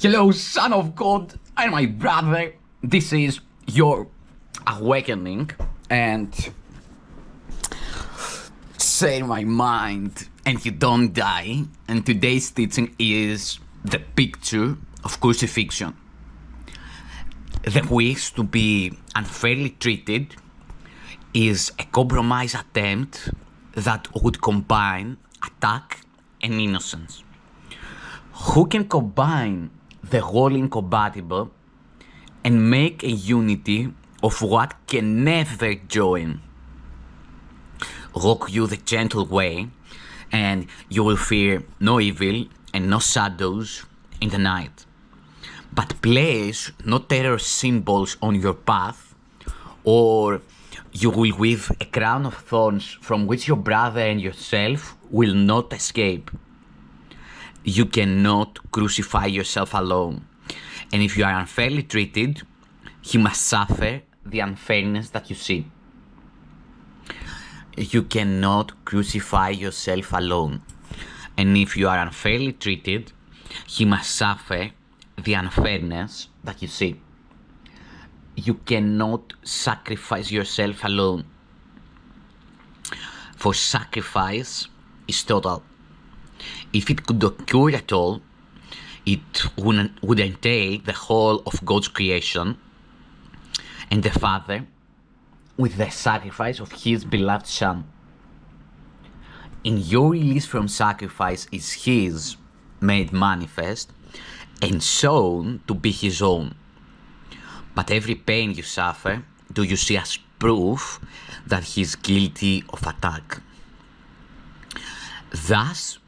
Hello, Son of God and my brother. This is your awakening and say my mind and you don't die. And today's teaching is the picture of crucifixion. The wish to be unfairly treated is a compromise attempt that would combine attack and innocence. Who can combine the whole incompatible and make a unity of what can never join? Walk you the gentle way, and you will fear no evil and no shadows in the night. But place no terror symbols on your path, or you will weave a crown of thorns from which your brother and yourself will not escape. You cannot crucify yourself alone, and if you are unfairly treated, you must suffer the unfairness that you see. You cannot crucify yourself alone, and if you are unfairly treated, you must suffer the unfairness that you see. You cannot sacrifice yourself alone, for sacrifice is total. If it could occur at all, it would entail the whole of God's creation and the Father with the sacrifice of His beloved Son. In your release from sacrifice is His made manifest and shown to be His own. But every pain you suffer, do you see as proof that He is guilty of attack. Thus,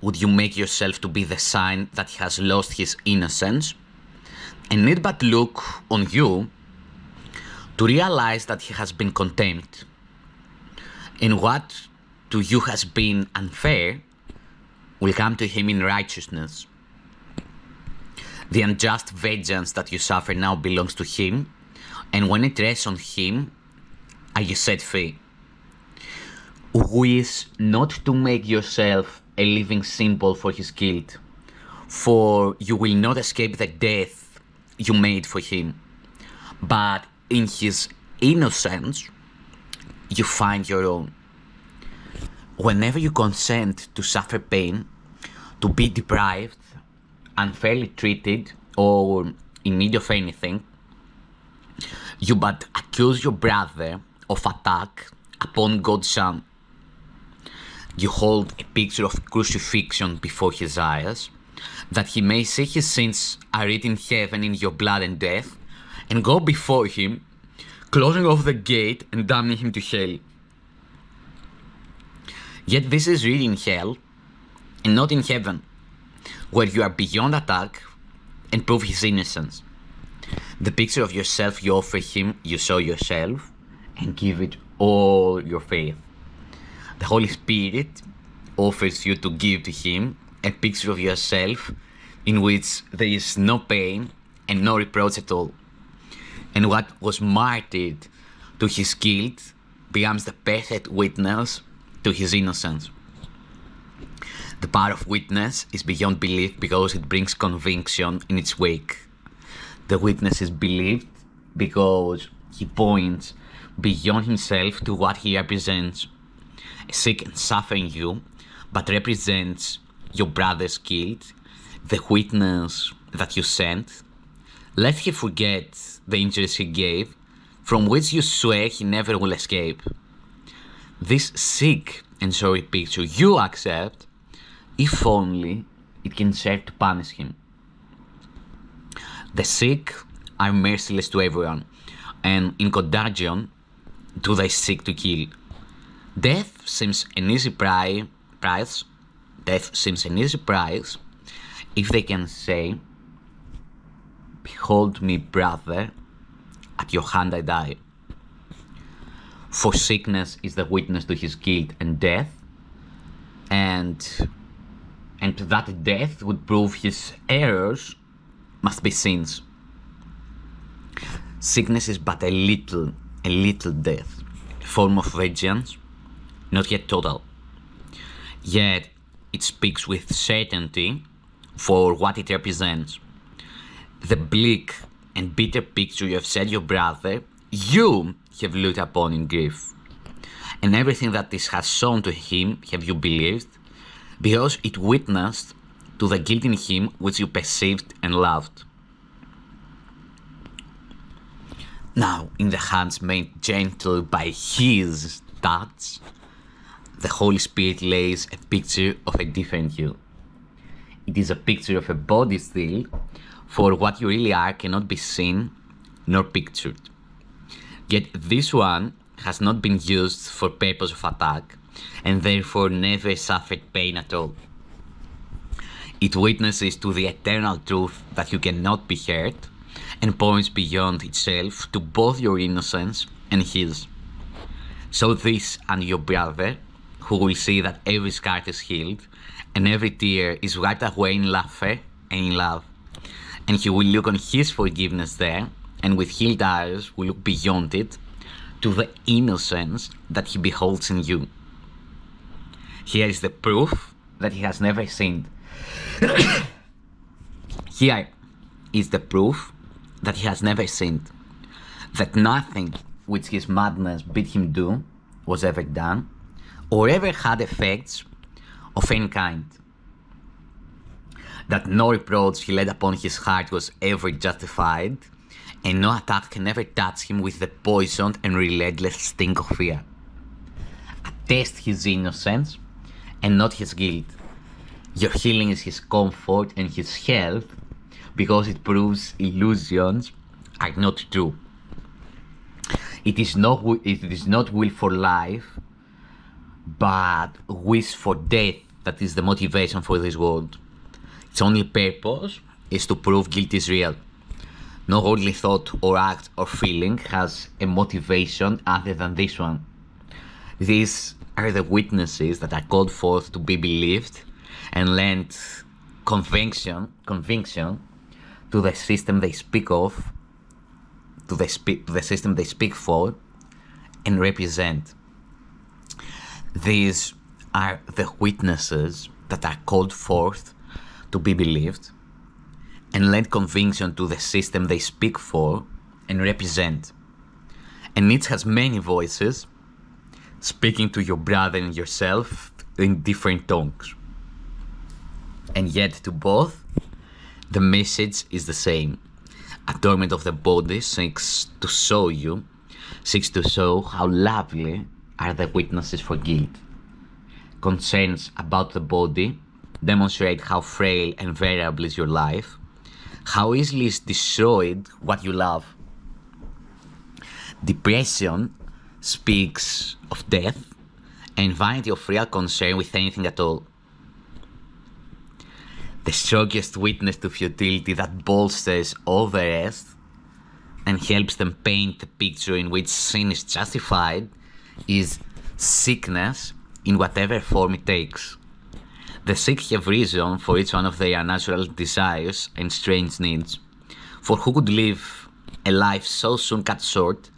would you make yourself to be the sign that He has lost His innocence, and need but look on you to realize that He has been condemned, and what to you has been unfair will come to Him in righteousness. The unjust vengeance that you suffer now belongs to Him, and when it rests on Him, are you set free. Wish not to make yourself a living symbol for His guilt, for you will not escape the death you made for Him, but in His innocence you find your own. Whenever you consent to suffer pain, to be deprived, unfairly treated, or in need of anything, you but accuse your brother of attack upon God's Son. You hold a picture of crucifixion before His eyes, that He may see His sins are written in heaven in your blood and death, and go before Him, closing off the gate and damning Him to hell. Yet this is written in hell, and not in heaven, where you are beyond attack and prove His innocence. The picture of yourself you offer Him, you show yourself, and give it all your faith. The Holy Spirit offers you to give to Him a picture of yourself in which there is no pain and no reproach at all. And what was martyred to His guilt becomes the perfect witness to His innocence. The power of witness is beyond belief because it brings conviction in its wake. The witness is believed because he points beyond himself to what he represents. Sick and suffering you, but represents your brother's guilt, the witness that you sent. Let he forget the injuries he gave, from which you swear he never will escape. This sick and sorry picture you accept, if only it can serve to punish him. The sick are merciless to everyone, and in contagion do they seek to kill. Death seems an easy prize. Death seems an easy prize if they can say, "Behold me, brother, at your hand I die." For sickness is the witness to his guilt and death, and that death would prove his errors must be sins. Sickness is but a little death, a form of vengeance, not yet total. Yet it speaks with certainty for what it represents. The bleak and bitter picture you have set your brother, you have looked upon in grief. And everything that this has shown to him have you believed, because it witnessed to the guilt in him which you perceived and loved. Now, in the hands made gentle by his touch, the Holy Spirit lays a picture of a different you. It is a picture of a body still, for what you really are cannot be seen nor pictured. Yet this one has not been used for purpose of attack, and therefore never suffered pain at all. It witnesses to the eternal truth that you cannot be hurt, and points beyond itself to both your innocence and his. So this and your brother, who will see that every scar is healed, and every tear is wiped away in laughter and in love. And he will look on his forgiveness there, and with healed eyes will look beyond it, to the innocence that he beholds in you. Here is the proof that he has never sinned. Here is the proof that he has never sinned, that nothing which his madness bid him do was ever done, or ever had effects of any kind, that no reproach he laid upon his heart was ever justified, and no attack can ever touch him with the poisoned and relentless sting of fear. Attest his innocence and not his guilt. Your healing is his comfort and his health, because it proves illusions are not true. It is not will for life, but wish for death that is the motivation for this world. Its only purpose is to prove guilt is real. No worldly thought or act or feeling has a motivation other than this one. These are the witnesses that are called forth to be believed and lend conviction to the system they speak of, to the system they speak for and represent. These are the witnesses that are called forth to be believed and lend conviction to the system they speak for and represent. And it has many voices speaking to your brother and yourself in different tongues. And yet to both, the message is the same. A torment of the body seeks to show how lovely are the witnesses for guilt. Concerns about the body demonstrate how frail and variable is your life, how easily is destroyed what you love. Depression speaks of death and vanity of real concern with anything at all. The strongest witness to futility that bolsters all the rest and helps them paint the picture in which sin is justified is sickness in whatever form it takes. The sick have reason for each one of their unnatural desires and strange needs. For who could live a life so soon cut short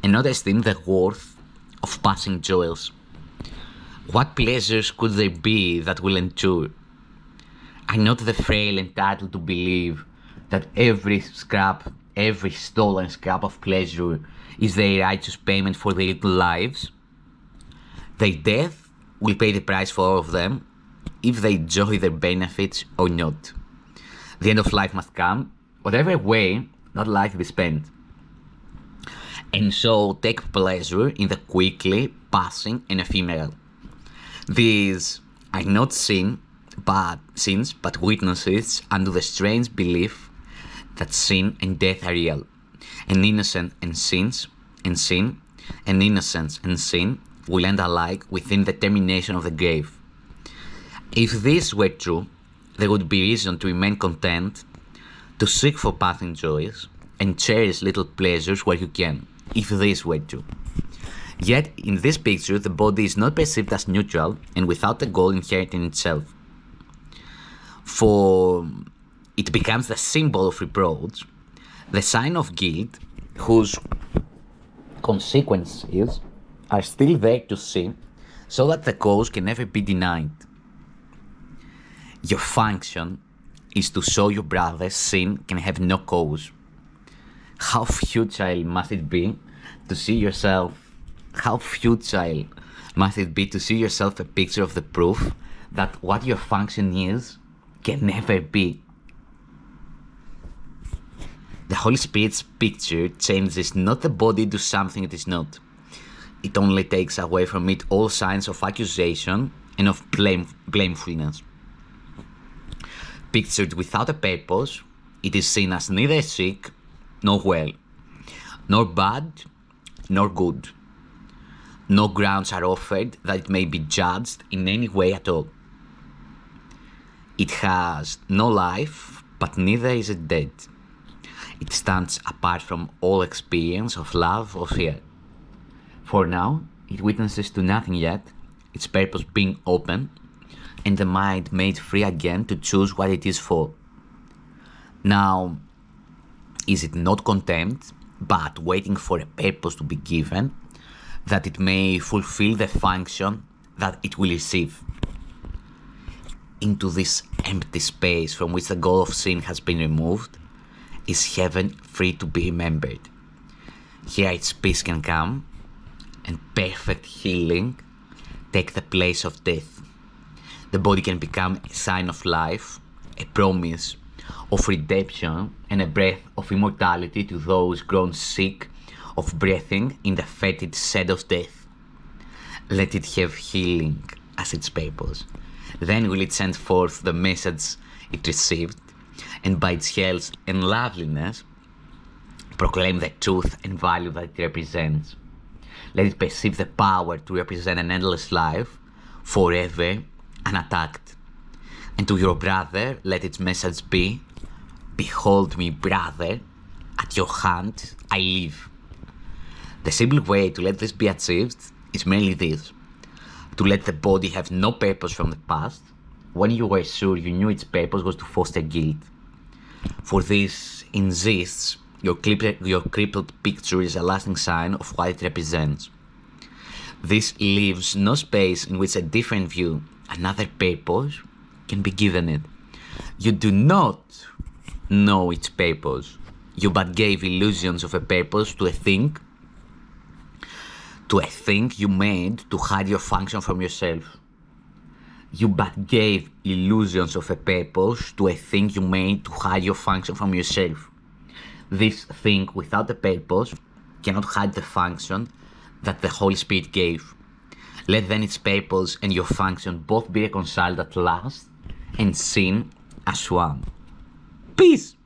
and not esteem the worth of passing joys? What pleasures could there be that will endure? Are not the frail entitled to believe that every stolen scrap of pleasure is their righteous payment for their little lives? Their death will pay the price for all of them, if they enjoy their benefits or not. The end of life must come, whatever way that life be spent. And so take pleasure in the quickly passing and ephemeral. These are not sins, but witnesses unto the strange belief that sin and death are real, and innocence and sin, and innocence and sin will end alike within the termination of the grave. If this were true, there would be reason to remain content, to seek for passing joys, and cherish little pleasures where you can, if this were true. Yet, in this picture, the body is not perceived as neutral and without a goal inherent in itself. For it becomes the symbol of reproach, the sign of guilt, whose consequences are still there to see, so that the cause can never be denied. Your function is to show your brother sin can have no cause. How futile must it be to see yourself? How futile must it be to see yourself a picture of the proof that what your function is can never be? The Holy Spirit's picture changes not the body to something it is not. It only takes away from it all signs of accusation and of blamefulness. Pictured without a purpose, it is seen as neither sick nor well, nor bad nor good. No grounds are offered that it may be judged in any way at all. It has no life, but neither is it dead. It stands apart from all experience of love or fear. For now, it witnesses to nothing yet, its purpose being open, and the mind made free again to choose what it is for. Now, is it not content, but waiting for a purpose to be given, that it may fulfill the function that it will receive? Into this empty space from which the goal of sin has been removed, is heaven free to be remembered. Here its peace can come, and perfect healing take the place of death. The body can become a sign of life, a promise of redemption, and a breath of immortality to those grown sick of breathing in the fetid shadows of death. Let it have healing as its purpose. Then will it send forth the message it received, and by its health and loveliness proclaim the truth and value that it represents. Let it perceive the power to represent an endless life, forever unattacked. And to your brother, let its message be, behold me, brother, at your hand I live. The simple way to let this be achieved is merely this: to let the body have no purpose from the past, when you were sure you knew its purpose was to foster guilt. For this insists your crippled picture is a lasting sign of what it represents. This leaves no space in which a different view, another purpose, can be given it. You do not know its purpose. You but gave illusions of a purpose to a thing you made to hide your function from yourself. You but gave illusions of a purpose to a thing you made to hide your function from yourself. This thing without a purpose cannot hide the function that the Holy Spirit gave. Let then its purpose and your function both be reconciled at last and seen as one. Peace!